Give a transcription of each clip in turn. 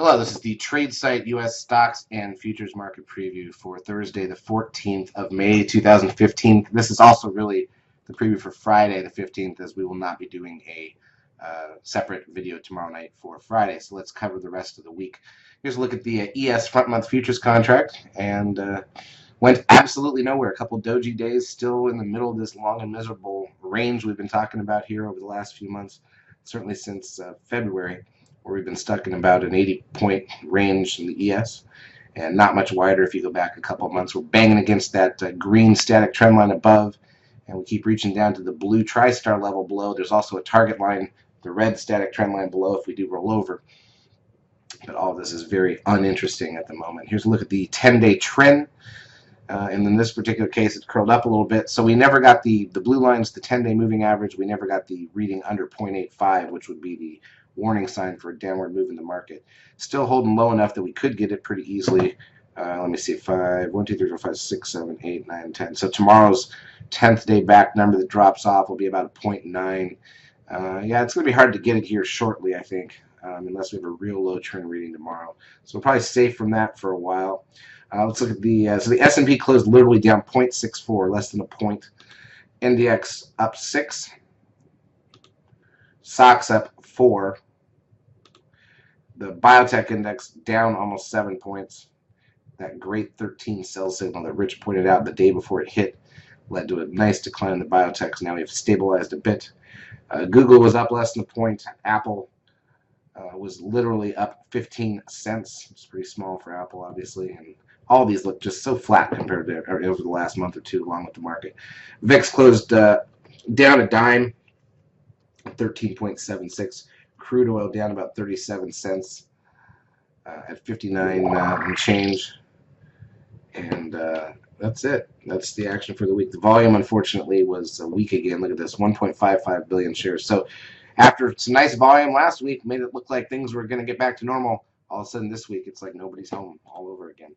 Hello, this is the Tradesight U.S. Stocks and Futures Market Preview for Thursday, the 14th of May, 2015. This is also really the preview for Friday, the 15th, as we will not be doing a separate video tomorrow night for Friday. So let's cover the rest of the week. Here's a look at the ES front month futures contract, and went absolutely nowhere. A couple doji days, still in the middle of this long and miserable range we've been talking about here over the last few months, certainly since February, where we've been stuck in about an 80-point range in the ES, and not much wider if you go back a couple of months. We're banging against that green static trend line above, and we keep reaching down to the blue tri-star level below. There's also a target line, the red static trend line below if we do roll over. But all of this is very uninteresting at the moment. Here's a look at the 10-day trend. And in this particular case, it's curled up a little bit. So we never got the blue lines, the 10-day moving average. We never got the reading under 0.85, which would be the warning sign for a downward move in the market. Still holding low enough that we could get it pretty easily. Let me see, 1, 2, 3, 4, 5, 6, 7, 8, 9, 10. So tomorrow's 10th day back number that drops off will be about a 0.9. Yeah, it's going to be hard to get it here shortly, I think, unless we have a real low trend reading tomorrow. So we're probably safe from that for a while. Let's look at the so the S&P closed literally down 0.64, less than a point. NDX up 6. SOX up 4. The biotech index down almost 7 points. That great 13 sell signal that Rich pointed out the day before it hit led to a nice decline in the biotechs. Now we've stabilized a bit. Google was up less than a point. Apple was literally up 15 cents. It's pretty small for Apple, obviously. And all these look just so flat compared to over the last month or two, along with the market. VIX closed down a dime, 13.76. Crude oil down about 37 cents at 59 and change. And that's it. That's the action for the week. The volume, unfortunately, was weak again. Look at this, 1.55 billion shares. So after some nice volume last week, made it look like things were going to get back to normal. All of a sudden this week, it's like nobody's home all over again.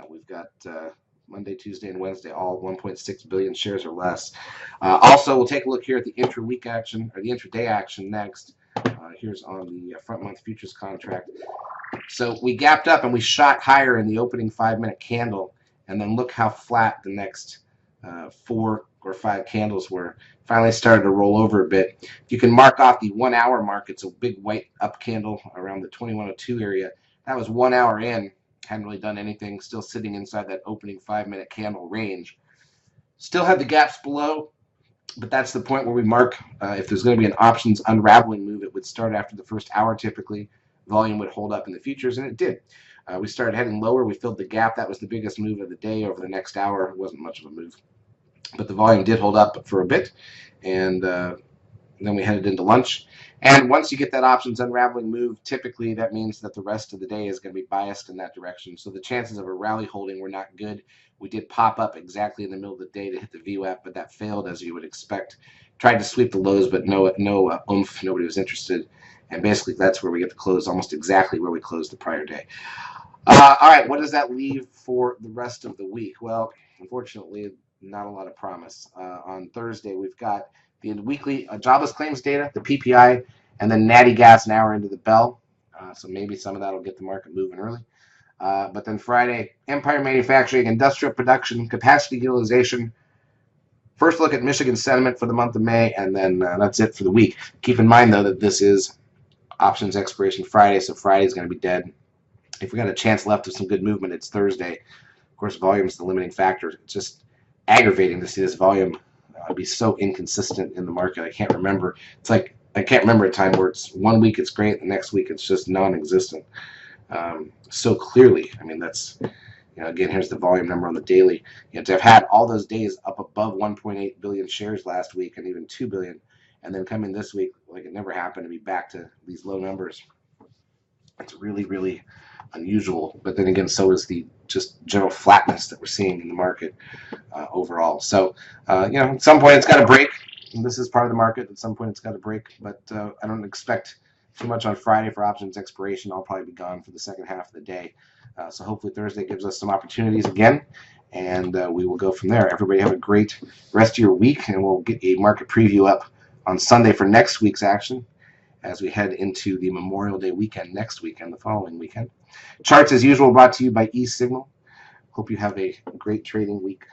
We've got Monday, Tuesday, and Wednesday, all 1.6 billion shares or less. Also, we'll take a look here at the intra-week action, or the intraday action next. Here's on the front month futures contract. So we gapped up and we shot higher in the opening 5-minute candle, and then look how flat the next 4 or 5 candles were. Finally started to roll over a bit. If you can mark off the 1 hour mark, it's a big white up candle around the 2102 area. That was 1 hour in. Hadn't really done anything, still sitting inside that opening 5-minute candle range. Still had the gaps below, but that's the point where we mark. If there's going to be an options unraveling move, it would start after the first hour typically. Volume would hold up in the futures, and it did. We started heading lower. We filled the gap. That was the biggest move of the day. Over the next hour, it wasn't much of a move. But the volume did hold up for a bit, and then we headed into lunch. And once you get that options unraveling move, typically that means that the rest of the day is going to be biased in that direction. So the chances of a rally holding were not good. We did pop up exactly in the middle of the day to hit the VWAP, but that failed as you would expect. Tried to sweep the lows, but no oomph. Nobody was interested. And basically that's where we get the close, almost exactly where we closed the prior day. All right, what does that leave for the rest of the week? Well, unfortunately, not a lot of promise. On Thursday, we've got the weekly jobless claims data, the PPI, and then natty gas an hour into the bell. So maybe some of that will get the market moving early. But then Friday, Empire Manufacturing, industrial production, capacity utilization. First look at Michigan sentiment for the month of May, and then that's it for the week. Keep in mind, though, that this is options expiration Friday, so Friday is going to be dead. If we got a chance left of some good movement, it's Thursday. Of course, volume is the limiting factor. It's just aggravating to see this volume be so inconsistent in the market. I can't remember. It's like I can't remember a time where it's 1 week it's great, the next week it's just non-existent. So clearly, I mean, that's, again, here's the volume number on the daily. To have had all those days up above 1.8 billion shares last week and even 2 billion, and then coming this week like it never happened to be back to these low numbers. It's really, really unusual. But then again, so is the just general flatness that we're seeing in the market overall. So, at some point it's got to break. And this is part of the market. At some point it's got to break. But I don't expect too much on Friday for options expiration. I'll probably be gone for the second half of the day. So hopefully Thursday gives us some opportunities again, and we will go from there. Everybody have a great rest of your week, and we'll get a market preview up on Sunday for next week's action. as we head into the Memorial Day weekend next weekend, the following weekend. Charts, as usual, brought to you by eSignal. Hope you have a great trading week.